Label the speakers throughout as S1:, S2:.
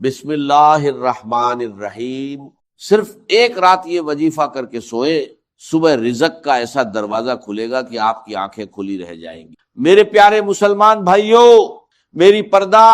S1: بسم اللہ الرحمن الرحیم، صرف ایک رات یہ وظیفہ کر کے سوئے، صبح رزق کا ایسا دروازہ کھلے گا کہ آپ کی آنکھیں کھلی رہ جائیں گی۔ میرے پیارے مسلمان بھائیوں، میری پردہ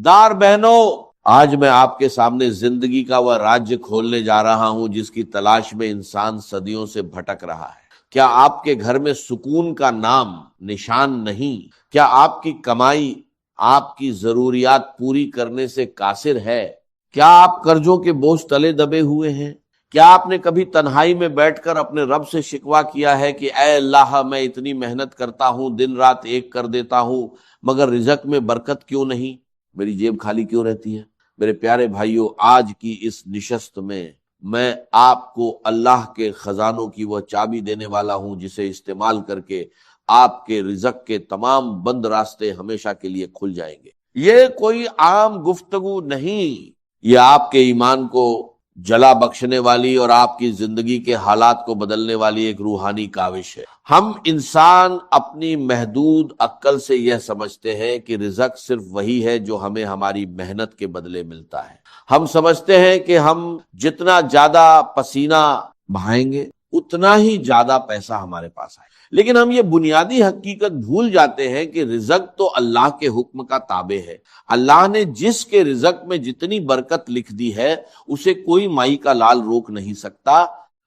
S1: دار بہنوں، آج میں آپ کے سامنے زندگی کا وہ راج کھولنے جا رہا ہوں جس کی تلاش میں انسان صدیوں سے بھٹک رہا ہے۔ کیا آپ کے گھر میں سکون کا نام نشان نہیں؟ کیا آپ کی کمائی آپ کی ضروریات پوری کرنے سے قاصر ہے؟ کیا آپ قرضوں کے بوجھ تلے دبے ہوئے ہیں؟ کیا آپ نے کبھی تنہائی میں بیٹھ کر اپنے رب سے شکوہ کیا ہے کہ اے اللہ، میں اتنی محنت کرتا ہوں، دن رات ایک کر دیتا ہوں، مگر رزق میں برکت کیوں نہیں؟ میری جیب خالی کیوں رہتی ہے؟ میرے پیارے بھائیوں، آج کی اس نشست میں آپ کو اللہ کے خزانوں کی وہ چابی دینے والا ہوں جسے استعمال کر کے آپ کے رزق کے تمام بند راستے ہمیشہ کے لیے کھل جائیں گے۔ یہ کوئی عام گفتگو نہیں، یہ آپ کے ایمان کو جلا بخشنے والی اور آپ کی زندگی کے حالات کو بدلنے والی ایک روحانی کاوش ہے۔ ہم انسان اپنی محدود عقل سے یہ سمجھتے ہیں کہ رزق صرف وہی ہے جو ہمیں ہماری محنت کے بدلے ملتا ہے۔ ہم سمجھتے ہیں کہ ہم جتنا زیادہ پسینہ بہائیں گے اتنا ہی زیادہ پیسہ ہمارے پاس آئے، لیکن ہم یہ بنیادی حقیقت بھول جاتے ہیں کہ رزق تو اللہ کے حکم کا تابع ہے۔ اللہ نے جس کے رزق میں جتنی برکت لکھ دی ہے اسے کوئی مائی کا لال روک نہیں سکتا،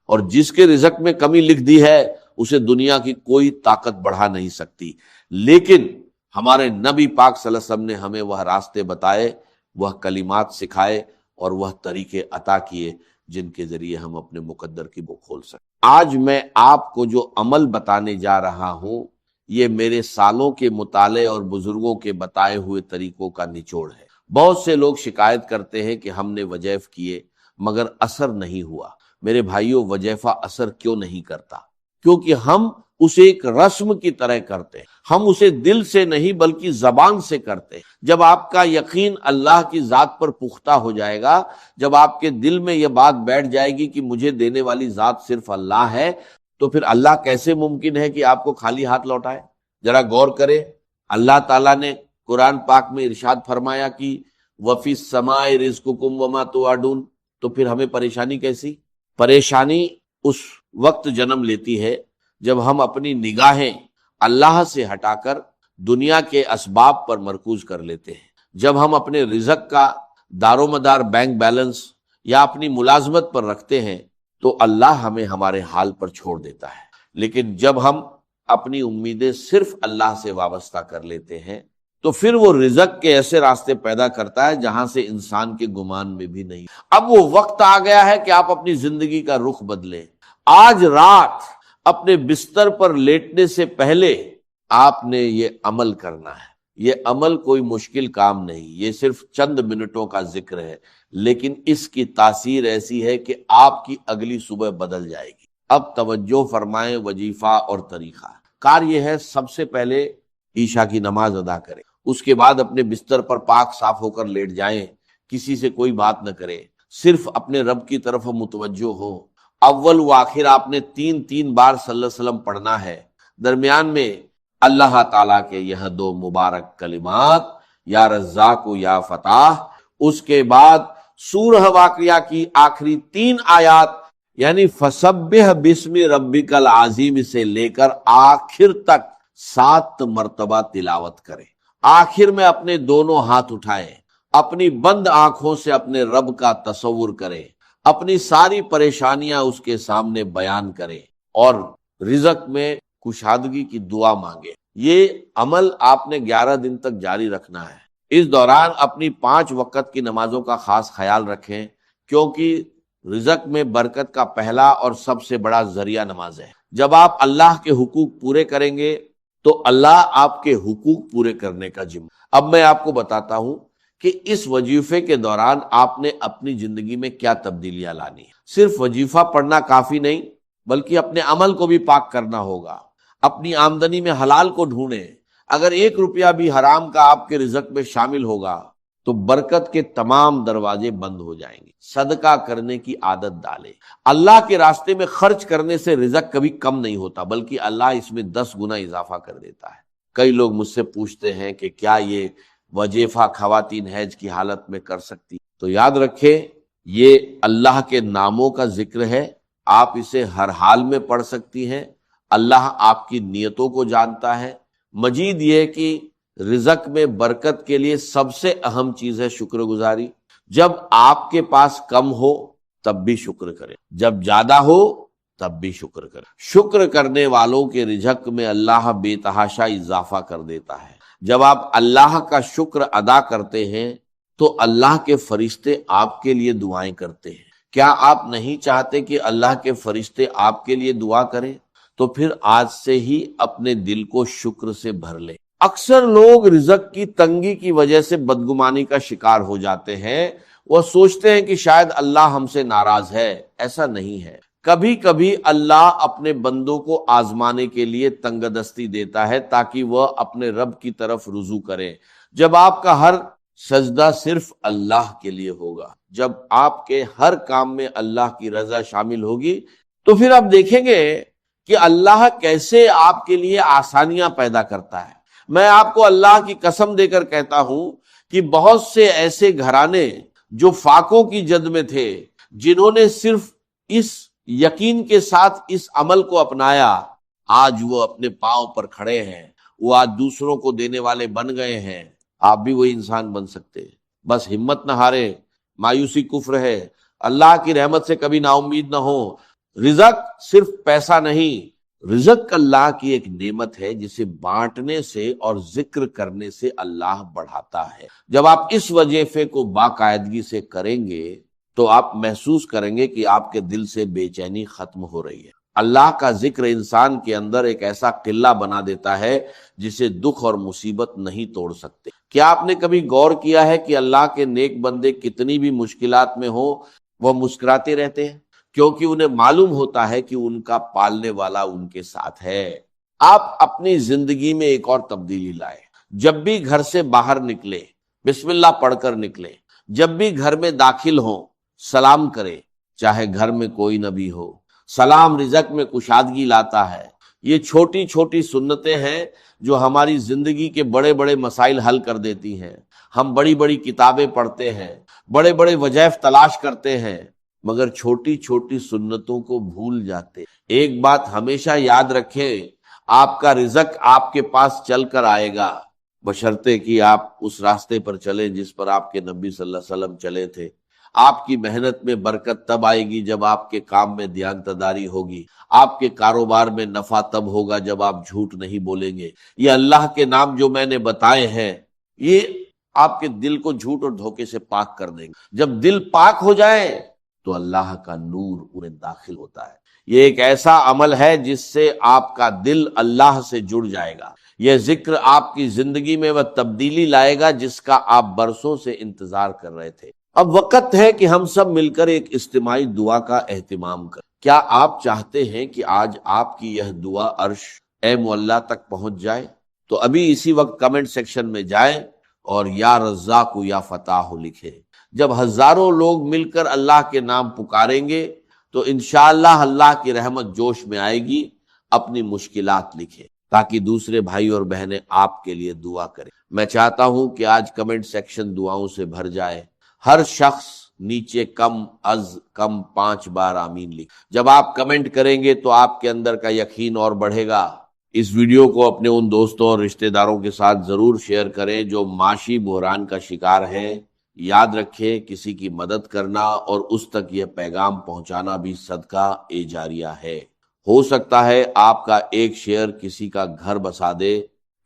S1: اور جس کے رزق میں کمی لکھ دی ہے اسے دنیا کی کوئی طاقت بڑھا نہیں سکتی۔ لیکن ہمارے نبی پاک صلی اللہ علیہ وسلم نے ہمیں وہ راستے بتائے، وہ کلمات سکھائے اور وہ طریقے عطا کیے جن کے ذریعے ہم اپنے مقدر کی بک کھول سکیں۔ آج میں آپ کو جو عمل بتانے جا رہا ہوں یہ میرے سالوں کے مطالعے اور بزرگوں کے بتائے ہوئے طریقوں کا نچوڑ ہے۔ بہت سے لوگ شکایت کرتے ہیں کہ ہم نے وظائف کیے مگر اثر نہیں ہوا۔ میرے بھائیوں، وظیفہ اثر کیوں نہیں کرتا؟ کیونکہ ہم اسے ایک رسم کی طرح کرتے ہیں، ہم اسے دل سے نہیں بلکہ زبان سے کرتے ہیں۔ جب آپ کا یقین اللہ کی ذات پر پختہ ہو جائے گا، جب آپ کے دل میں یہ بات بیٹھ جائے گی کہ مجھے دینے والی ذات صرف اللہ ہے، تو پھر اللہ کیسے ممکن ہے کہ آپ کو خالی ہاتھ لوٹائے؟ ذرا غور کرے، اللہ تعالیٰ نے قرآن پاک میں ارشاد فرمایا کہ وَفِي السَّمَاءِ رِزْقُكُمْ وَمَا تُوعَدُونَ، تو پھر ہمیں پریشانی کیسی؟ پریشانی اس وقت جنم لیتی ہے جب ہم اپنی نگاہیں اللہ سے ہٹا کر دنیا کے اسباب پر مرکوز کر لیتے ہیں، جب ہم اپنے رزق کا دار و مدار بینک بیلنس یا اپنی ملازمت پر رکھتے ہیں تو اللہ ہمیں ہمارے حال پر چھوڑ دیتا ہے۔ لیکن جب ہم اپنی امیدیں صرف اللہ سے وابستہ کر لیتے ہیں تو پھر وہ رزق کے ایسے راستے پیدا کرتا ہے جہاں سے انسان کے گمان میں بھی نہیں۔ اب وہ وقت آ گیا ہے کہ آپ اپنی زندگی کا رخ بدلیں۔ آج رات اپنے بستر پر لیٹنے سے پہلے آپ نے یہ عمل کرنا ہے۔ یہ عمل کوئی مشکل کام نہیں، یہ صرف چند منٹوں کا ذکر ہے، لیکن اس کی تاثیر ایسی ہے کہ آپ کی اگلی صبح بدل جائے گی۔ اب توجہ فرمائیں، وظیفہ اور طریقہ کار یہ ہے، سب سے پہلے عشاء کی نماز ادا کریں، اس کے بعد اپنے بستر پر پاک صاف ہو کر لیٹ جائیں، کسی سے کوئی بات نہ کریں، صرف اپنے رب کی طرف متوجہ ہو۔ اول و آخر آپ نے تین بار صلی اللہ علیہ وسلم پڑھنا ہے، درمیان میں اللہ تعالیٰ کے یہ دو مبارک کلمات یا رزاق و یا فتاح، اس کے بعد سورہ واقعہ کی آخری 3 آیات یعنی فسبح بسم ربک العظیم سے لے کر آخر تک 7 مرتبہ تلاوت کریں۔ آخر میں اپنے دونوں ہاتھ اٹھائیں، اپنی بند آنکھوں سے اپنے رب کا تصور کریں، اپنی ساری پریشانیاں اس کے سامنے بیان کریں اور رزق میں کشادگی کی دعا مانگے۔ یہ عمل آپ نے 11 دن تک جاری رکھنا ہے۔ اس دوران اپنی 5 وقت کی نمازوں کا خاص خیال رکھیں، کیونکہ رزق میں برکت کا پہلا اور سب سے بڑا ذریعہ نماز ہے۔ جب آپ اللہ کے حقوق پورے کریں گے تو اللہ آپ کے حقوق پورے کرنے کا ذمہ۔ اب میں آپ کو بتاتا ہوں کہ اس وظیفے کے دوران آپ نے اپنی زندگی میں کیا تبدیلیاں لانی ہیں۔ صرف وظیفہ پڑھنا کافی نہیں بلکہ اپنے عمل کو بھی پاک کرنا ہوگا۔ اپنی آمدنی میں حلال کو ڈھونڈیں۔ اگر 1 روپیہ بھی حرام کا آپ کے رزق میں شامل ہوگا تو برکت کے تمام دروازے بند ہو جائیں گے۔ صدقہ کرنے کی عادت ڈالیں۔ اللہ کے راستے میں خرچ کرنے سے رزق کبھی کم نہیں ہوتا بلکہ اللہ اس میں 10 گنا اضافہ کر دیتا ہے۔ کئی لوگ مجھ سے پوچھتے ہیں کہ کیا یہ وجیفہ خواتین حیض کی حالت میں کر سکتی. تو یاد رکھیں یہ اللہ کے ناموں کا ذکر ہے، آپ اسے ہر حال میں پڑھ سکتی ہیں. اللہ آپ کی نیتوں کو جانتا ہے. مزید یہ کہ رزق میں برکت کے لیے سب سے اہم چیز ہے شکر گزاری. جب آپ کے پاس کم ہو تب بھی شکر کریں، جب زیادہ ہو تب بھی شکر کریں. شکر کرنے والوں کے رزق میں اللہ بے تحاشا اضافہ کر دیتا ہے. جب آپ اللہ کا شکر ادا کرتے ہیں تو اللہ کے فرشتے آپ کے لیے دعائیں کرتے ہیں. کیا آپ نہیں چاہتے کہ اللہ کے فرشتے آپ کے لیے دعا کریں؟ تو پھر آج سے ہی اپنے دل کو شکر سے بھر لیں. اکثر لوگ رزق کی تنگی کی وجہ سے بدگمانی کا شکار ہو جاتے ہیں. وہ سوچتے ہیں کہ شاید اللہ ہم سے ناراض ہے. ایسا نہیں ہے. کبھی کبھی اللہ اپنے بندوں کو آزمانے کے لیے تنگ دستی دیتا ہے تاکہ وہ اپنے رب کی طرف رجوع کریں. جب آپ کا ہر سجدہ صرف اللہ کے لیے ہوگا، جب آپ کے ہر کام میں اللہ کی رضا شامل ہوگی، تو پھر آپ دیکھیں گے کہ اللہ کیسے آپ کے لیے آسانیاں پیدا کرتا ہے. میں آپ کو اللہ کی قسم دے کر کہتا ہوں کہ بہت سے ایسے گھرانے جو فاقوں کی جد میں تھے، جنہوں نے صرف اس یقین کے ساتھ اس عمل کو اپنایا، آج وہ اپنے پاؤں پر کھڑے ہیں. وہ آج دوسروں کو دینے والے بن گئے ہیں. آپ بھی وہی انسان بن سکتے ہیں. بس ہمت نہ ہارے. مایوسی کفر ہے. اللہ کی رحمت سے کبھی نا امید نہ ہو. رزق صرف پیسہ نہیں، رزق اللہ کی ایک نعمت ہے جسے بانٹنے سے اور ذکر کرنے سے اللہ بڑھاتا ہے. جب آپ اس وظیفے کو باقاعدگی سے کریں گے تو آپ محسوس کریں گے کہ آپ کے دل سے بے چینی ختم ہو رہی ہے. اللہ کا ذکر انسان کے اندر ایک ایسا قلعہ بنا دیتا ہے جسے دکھ اور مصیبت نہیں توڑ سکتے. کیا آپ نے کبھی غور کیا ہے کہ اللہ کے نیک بندے کتنی بھی مشکلات میں ہوں وہ مسکراتے رہتے ہیں؟ کیونکہ انہیں معلوم ہوتا ہے کہ ان کا پالنے والا ان کے ساتھ ہے. آپ اپنی زندگی میں ایک اور تبدیلی لائیں. جب بھی گھر سے باہر نکلیں بسم اللہ پڑھ کر نکلیں. جب بھی گھر میں داخل ہوں سلام کریں، چاہے گھر میں کوئی نہ بھی ہو. سلام رزق میں کشادگی لاتا ہے. یہ چھوٹی چھوٹی سنتیں ہیں جو ہماری زندگی کے بڑے بڑے مسائل حل کر دیتی ہیں. ہم بڑی بڑی کتابیں پڑھتے ہیں، بڑے بڑے وظائف تلاش کرتے ہیں، مگر چھوٹی چھوٹی سنتوں کو بھول جاتے. ایک بات ہمیشہ یاد رکھیں، آپ کا رزق آپ کے پاس چل کر آئے گا، بشرطے کہ آپ اس راستے پر چلیں جس پر آپ کے نبی صلی اللہ علیہ وسلم چلے تھے. آپ کی محنت میں برکت تب آئے گی جب آپ کے کام میں دیانتداری ہوگی. آپ کے کاروبار میں نفع تب ہوگا جب آپ جھوٹ نہیں بولیں گے. یہ اللہ کے نام جو میں نے بتائے ہیں یہ آپ کے دل کو جھوٹ اور دھوکے سے پاک کر دیں گے. جب دل پاک ہو جائے تو اللہ کا نور انہیں داخل ہوتا ہے. یہ ایک ایسا عمل ہے جس سے آپ کا دل اللہ سے جڑ جائے گا. یہ ذکر آپ کی زندگی میں وہ تبدیلی لائے گا جس کا آپ برسوں سے انتظار کر رہے تھے. اب وقت ہے کہ ہم سب مل کر ایک اجتماعی دعا کا اہتمام کریں. کیا آپ چاہتے ہیں کہ آج آپ کی یہ دعا عرش اے مولا تک پہنچ جائے؟ تو ابھی اسی وقت کمنٹ سیکشن میں جائیں اور یا رزاق یا فتاح لکھیں. جب ہزاروں لوگ مل کر اللہ کے نام پکاریں گے تو انشاءاللہ اللہ کی رحمت جوش میں آئے گی. اپنی مشکلات لکھیں تاکہ دوسرے بھائی اور بہنیں آپ کے لیے دعا کریں. میں چاہتا ہوں کہ آج کمنٹ سیکشن دعاؤں سے بھر جائے. ہر شخص نیچے کم از کم 5 بار آمین لکھ. جب آپ کمنٹ کریں گے تو آپ کے اندر کا یقین اور بڑھے گا. اس ویڈیو کو اپنے ان دوستوں اور رشتہ داروں کے ساتھ ضرور شیئر کریں جو معاشی بحران کا شکار ہیں. یاد رکھیں کسی کی مدد کرنا اور اس تک یہ پیغام پہنچانا بھی صدقہ جاریہ ہے. ہو سکتا ہے آپ کا ایک شیئر کسی کا گھر بسا دے،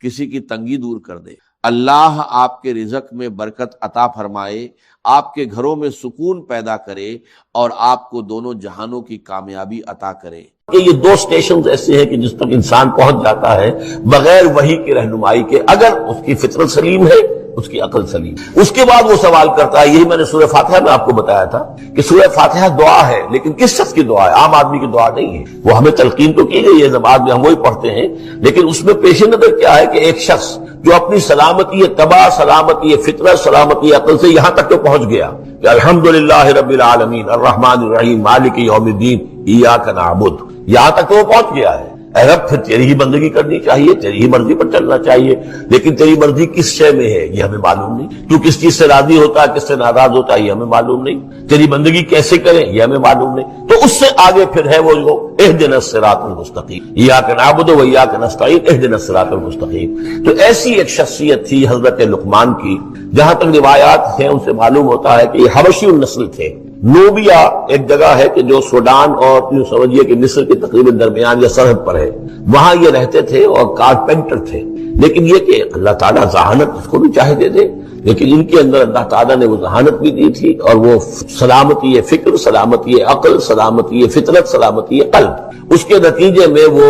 S1: کسی کی تنگی دور کر دے. اللہ آپ کے رزق میں برکت عطا فرمائے، آپ کے گھروں میں سکون پیدا کرے اور آپ کو دونوں جہانوں کی کامیابی عطا کرے.
S2: کہ یہ 2 سٹیشنز ایسے ہیں کہ جس تک انسان پہنچ جاتا ہے بغیر وحی کی رہنمائی کے، اگر اس کی فطرت سلیم ہے، اس کی عقل سلیم. اس کے بعد وہ سوال کرتا ہے، یہی میں نے سورہ فاتحہ میں آپ کو بتایا تھا کہ سورہ فاتحہ دعا ہے، لیکن کس شخص کی دعا ہے؟ عام آدمی کی دعا نہیں ہے. وہ ہمیں تلقین تو کی گئی ہے، نماز میں ہم وہی پڑھتے ہیں، لیکن اس میں پیش نظر کیا ہے کہ ایک شخص جو اپنی سلامتی طبع، سلامتی فطرت، سلامتی عقل سے یہاں تک تو پہنچ گیا کہ الحمدللہ رب العالمین الرحمن الرحیم مالک یوم الدین ایاک نعبد، یہاں تک تو وہ پہنچ گیا ہے. اے رب پھر تیری ہی بندگی کرنی چاہیے، تیری ہی مرضی پر چلنا چاہیے، لیکن تیری مرضی کس شے میں ہے یہ ہمیں معلوم نہیں، تو کس چیز سے راضی ہوتا ہے کس سے ناراض ہوتا ہے یہ ہمیں معلوم نہیں، تیری بندگی کیسے کریں یہ ہمیں معلوم نہیں۔ تو اس سے آگے پھر ہے وہ جو اہدنا الصراط المستقیم، ایاک نعبد و ایاک نستعین اہدنا الصراط المستقیم۔ تو ایسی ایک شخصیت تھی حضرت لقمان کی، جہاں تک روایات ہیں ان سے معلوم ہوتا ہے کہ یہ حبشی النسل تھے۔ نوبیا ایک جگہ ہے کہ جو سوڈان اور یوں سمجھیے کہ مصر کے تقریباً درمیان یا سرحد پر ہے، وہاں یہ رہتے تھے اور کارپینٹر تھے۔ لیکن یہ کہ اللہ تعالیٰ ذہانت اس کو بھی چاہے دے دے، لیکن ان کے اندر اللہ تعالیٰ نے وہ ذہانت بھی دی تھی، اور وہ سلامتی فکر، سلامتی عقل، سلامتی فطرت، سلامتی قلب، اس کے نتیجے میں وہ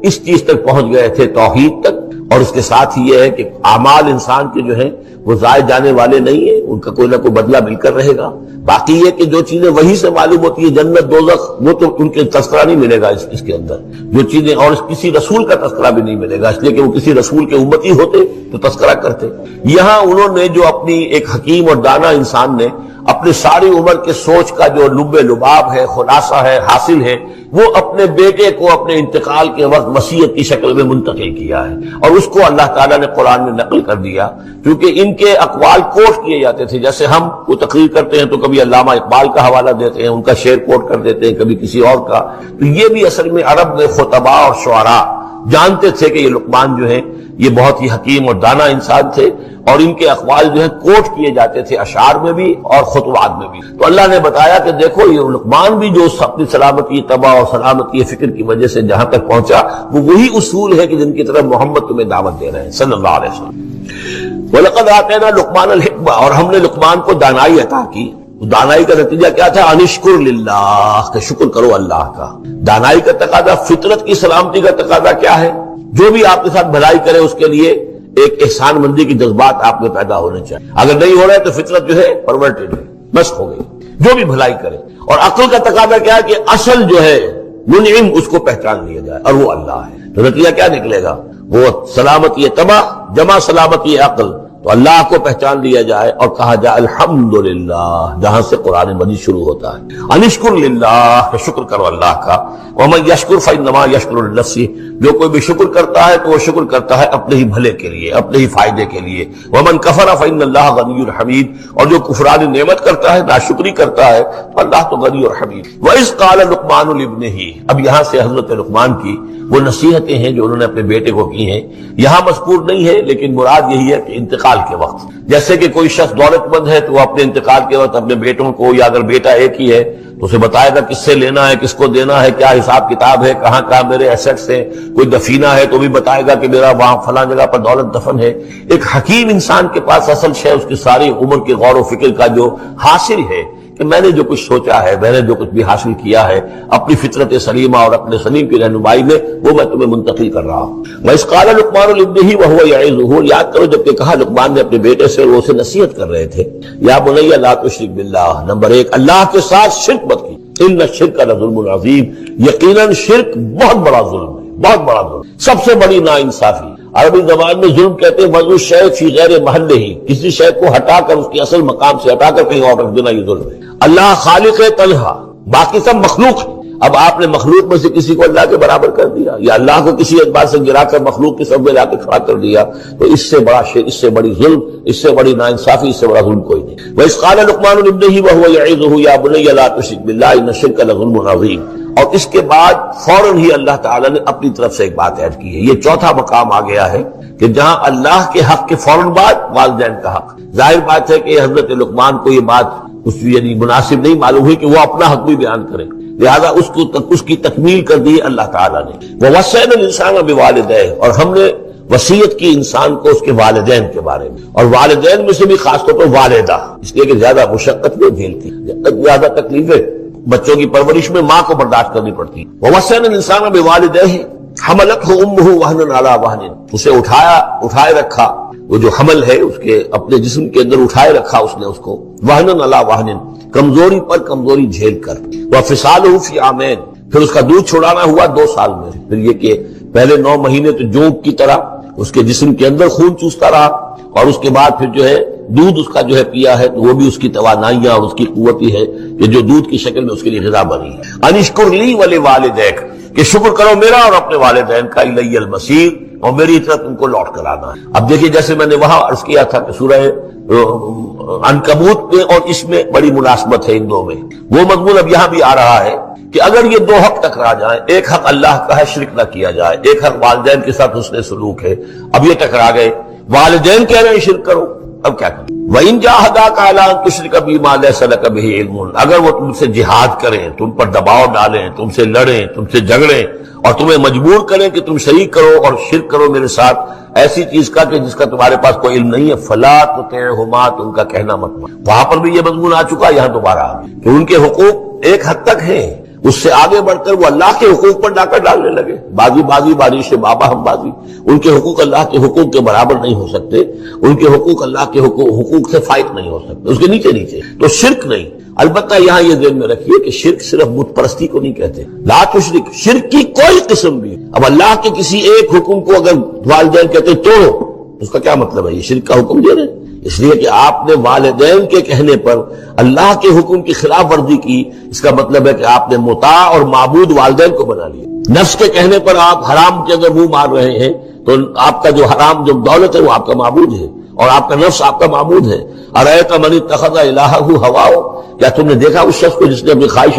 S2: اس چیز تک پہنچ گئے تھے توحید تک۔ اور اس کے ساتھ ہی یہ ہے کہ اعمال انسان کے جو ہیں وہ ضائع جانے والے نہیں ہیں، ان کا کوئی نہ کوئی بدلہ مل کر رہے گا۔ باقی یہ کہ جو چیزیں وہی سے معلوم ہوتی ہے، جنت دوزخ، وہ تو ان کے تذکرہ نہیں ملے گا اس کے اندر، جو چیزیں، اور کسی رسول کا تذکرہ بھی نہیں ملے گا، اس لیے کہ وہ کسی رسول کے امتی ہوتے تو تذکرہ کرتے۔ یہاں انہوں نے جو اپنی ایک حکیم اور دانا انسان نے اپنی ساری عمر کے سوچ کا جو لب لباب ہے، خلاصہ ہے، حاصل ہے، وہ اپنے بیٹے کو اپنے انتقال کے وقت وصیت کی شکل میں منتقل کیا ہے، اور اس کو اللہ تعالیٰ نے قرآن میں نقل کر دیا، کیونکہ ان کے اقوال کوٹ کیے جاتے تھے۔ جیسے ہم کو تقریر کرتے ہیں تو کبھی علامہ اقبال کا حوالہ دیتے ہیں، ان کا شعر کوٹ کر دیتے ہیں، کبھی کسی اور کا۔ تو یہ بھی اصل میں عرب میں خطباء اور شعراء جانتے تھے کہ یہ لقمان جو ہے یہ بہت ہی حکیم اور دانا انسان تھے، اور ان کے اقوال جو ہے کوٹ کیے جاتے تھے اشعار میں بھی اور خطبات میں بھی۔ تو اللہ نے بتایا کہ دیکھو یہ لقمان بھی جو اپنی سلامتی طبع اور سلامتی فکر کی وجہ سے جہاں تک پہنچا، وہ وہی اصول ہے کہ جن کی طرف محمد تمہیں دعوت دے رہے ہیں صلی اللہ علیہ وسلم۔ وَلَقَدْ آتَيْنَا لُقْمَانَ الْحِكْمَةَ، اور ہم نے لقمان کو دانائی عطا کی۔ دانائی کا نتیجہ کیا تھا؟ انشکر للہ، کہ شکر کرو اللہ کا۔ دانائی کا تقاضا، فطرت کی سلامتی کا تقاضا کیا ہے؟ جو بھی آپ کے ساتھ بھلائی کرے اس کے لیے ایک احسان مندی کی جذبات آپ میں پیدا ہونے چاہیے۔ اگر نہیں ہو رہا ہے تو فطرت جو ہے پرورٹڈ ہے، بس ہو گئی، جو بھی بھلائی کرے۔ اور عقل کا تقاضا کیا ہے کہ اصل جو ہے منعم اس کو پہچان لیا جائے، اور وہ اللہ ہے۔ تو نتیجہ کیا نکلے گا؟ وہ سلامتی طبع جمع سلامتی عقل، تو اللہ کو پہچان لیا جائے، اور کہا جائے الحمدللہ، جہاں سے قرآن مجید شروع ہوتا ہے۔ انشکر للہ، کہ شکر کرو اللہ کا۔ ومن یشکر فانما یشکر لنفسہ، جو کوئی بھی شکر کرتا ہے تو وہ شکر کرتا ہے اپنے ہی بھلے کے لیے، اپنے ہی فائدے کے لیے۔ ومن کفر فان اللہ غنی حمید، اور جو کفران نعمت کرتا ہے، ناشکری کرتا ہے، تو اللہ تو غنی اور حمید۔ وَإِذْ قَالَ لُقْمَانُ لِابْنِهِ، اب یہاں سے حضرت لقمان کی وہ نصیحتیں ہیں جو انہوں نے اپنے بیٹے کو کی ہیں، یہاں مذکور نہیں ہے، لیکن مراد یہی ہے کہ انتقال کے وقت، جیسے کہ کوئی شخص دولت مند ہے تو وہ اپنے انتقال کے وقت اپنے بیٹوں کو، یا اگر بیٹا ایک ہی ہے تو اسے بتائے گا کس سے لینا ہے، کس کو دینا ہے، کیا حساب کتاب ہے، کہاں کہاں میرے ایسٹس ہیں۔ کوئی دفینہ ہے تو بھی بتائے گا کہ میرا وہاں فلاں جگہ پر دولت دفن ہے۔ ایک حکیم انسان کے پاس اصل شے اس کی ساری عمر کے غور و فکر کا جو حاصل ہے، کہ میں نے جو کچھ سوچا ہے، میں نے جو کچھ بھی حاصل کیا ہے اپنی فطرت سلیمہ اور اپنے سلیم کی رہنمائی میں، وہ میں تمہیں منتقل کر رہا ہوں۔ وَإِذْ قَالَ لُقْمَانُ لِابْنِهِ وَهُوَ يَعِظُهُ، یاد کرو جب کہ کہا لقمان نے اپنے بیٹے سے، وہ اسے نصیحت کر رہے تھے، یا بنی لا تشرک باللہ، نمبر 1 اللہ کے ساتھ شرک مت کی، ان الشرک لظلم عظیم، یقیناً شرک بہت بڑا ظلم ہے، بہت بڑا ظلم، سب سے بڑی ناانصافی۔ عربی زبان میں ظلم کہتے ہیں وضع الشیء فی غیر محلہ، کسی شے کو ہٹا کر اس کے اصل مقام سے ہٹا کر کہیں اور رکھ دینا، یہ ظلم ہے۔ اللہ خالق ہے تنہا، باقی سب مخلوق ہے۔ اب آپ نے مخلوق میں سے کسی کو اللہ کے برابر کر دیا، یا اللہ کو کسی اعتبار سے گرا کر مخلوق کے سب میں لا کے کھڑا کر دیا، تو اس سے بڑا شرک، اس سے بڑی ظلم، اس سے بڑی ناانصافی، اس سے بڑا ظلم کوئی نہیں۔ وَإِذْ قَالَ لُقْمَانُ لِابْنِهِ وَهُوَ يَعِظُهُ يَا بُنَيَّ لَا تُشْرِكْ بِاللَّهِ إِنَّ الشِّرْكَ لَظُلْمٌ عَظِيمٌ۔ اور اس کے بعد فوراً ہی اللہ تعالیٰ نے اپنی طرف سے ایک بات ایڈ کی ہے۔ یہ چوتھا مقام آ گیا ہے کہ جہاں اللہ کے حق کے فوراً بعد والدین کا حق۔ ظاہر بات ہے کہ حضرت لقمان کو یہ بات کچھ یعنی مناسب نہیں معلوم ہوئی کہ وہ اپنا حق بھی بیان کرے، لہذا اس کی تکمیل کر دی اللہ تعالیٰ نے۔ وَوَصَّيْنَا الْإِنسَانَ بِوَالِدَيْهِ، اور ہم نے وصیت کی انسان کو اس کے والدین کے بارے میں، اور والدین میں سے بھی خاص طور پر والدہ، اس لیے کہ زیادہ مشقت نہیں جھیلتی، زیادہ تکلیفیں بچوں کی پرورش میں ماں کو برداشت کرنی پڑتی۔ وَوَصَّيْنَا الْإِنسَانَ بِوَالِدَيْهِ حَمَلَتْهُ أُمُّهُ وَهْنًا عَلَى وَهْنٍ، اسے اٹھائے رکھا، وہ جو حمل ہے اس کے اپنے جسم کے اندر اٹھائے رکھا اس نے اس کو، وَهْنًا عَلَى وَهْنٍ، کمزوری پر کمزوری جھیل کر، وَفِصَالُهُ فِي عَامَيْنِ، پھر اس کا دودھ چھڑانا ہوا 2 سال میں۔ پھر یہ کہ پہلے 9 مہینے تو جونک کی طرح اس کے جسم کے اندر خون چوستا رہا، اور اس کے بعد پھر جو ہے دودھ اس کا جو ہے پیا ہے تو وہ بھی اس کی توانائیاں اور اس کی قوت ہی ہے کہ جو دودھ کی شکل میں اس کے لیے غذا بنی ہے۔ انشکر لی ولوالدیک، کہ شکر کرو میرا اور اپنے والدین کا، الی المصیر، اور میری طرف تم کو لوٹ کر آنا ہے۔ اب دیکھیے جیسے میں نے وہاں عرض کیا تھا کہ سورہ عنکبوت میں اور اس میں بڑی مناسبت ہے ان دو میں، وہ مضمون اب یہاں بھی آ رہا ہے کہ اگر یہ دو حق ٹکرا جائیں، ایک حق اللہ کا ہے شرک نہ کیا جائے، ایک حق والدین کے ساتھ حسن سلوک ہے، اب یہ ٹکرا گئے، والدین کہہ رہے ہیں شرک کرو، اب کیا کریں؟ وَإِن جَاهَدَاكَ عَلَىٰ أَن تُشْرِكَ بِي مَا لَيْسَ لَكَ بِهِ عِلْمٌ، اگر وہ تم سے جہاد کریں، تم پر دباؤ ڈالیں، تم سے لڑیں، تم سے جھگڑیں اور تمہیں مجبور کریں کہ تم شریک کرو اور شرک کرو میرے ساتھ ایسی چیز کا کہ جس کا تمہارے پاس کوئی علم نہیں ہے، فَلَا تُطِعْهُمَا، تم کا کہنا مت مانو۔ وہاں پر بھی یہ مضمون آ چکا، یہاں دوبارہ آ گیا کہ ان کے حقوق ایک حد تک ہیں، اس سے آگے بڑھ کر وہ اللہ کے حقوق پر ڈاکہ ڈالنے لگے، بازی بازی بارش سے بابا ہم بازی، ان کے حقوق اللہ کے حقوق کے برابر نہیں ہو سکتے، ان کے حقوق اللہ کے حقوق سے فائق نہیں ہو سکتے، اس کے نیچے نیچے تو شرک نہیں۔ البتہ یہاں یہ ذہن میں رکھیے کہ شرک صرف بت پرستی کو نہیں کہتے، لا تشرک، شرک کی کوئی قسم بھی، اب اللہ کے کسی ایک حکم کو اگر والدین کہتے توڑو، اس کا کیا مطلب ہے؟ یہ شرک کا حکم دے رہے ہیں، اس لیے کہ آپ نے والدین کے کہنے پر اللہ کے حکم کی خلاف ورزی کی، اس کا مطلب ہے کہ آپ نے مطاع اور معبود والدین کو بنا لیا۔ نفس کے کہنے پر آپ حرام کے اگر منہ مار رہے ہیں تو آپ کا جو حرام جو دولت ہے وہ آپ کا معبود ہے اور آپ کا نفس آپ کا معبود ہے۔ ارأیت من اتخذ الہہ ہواہ، کیا تم نے دیکھا اس شخص کو جس نے اپنی خواہش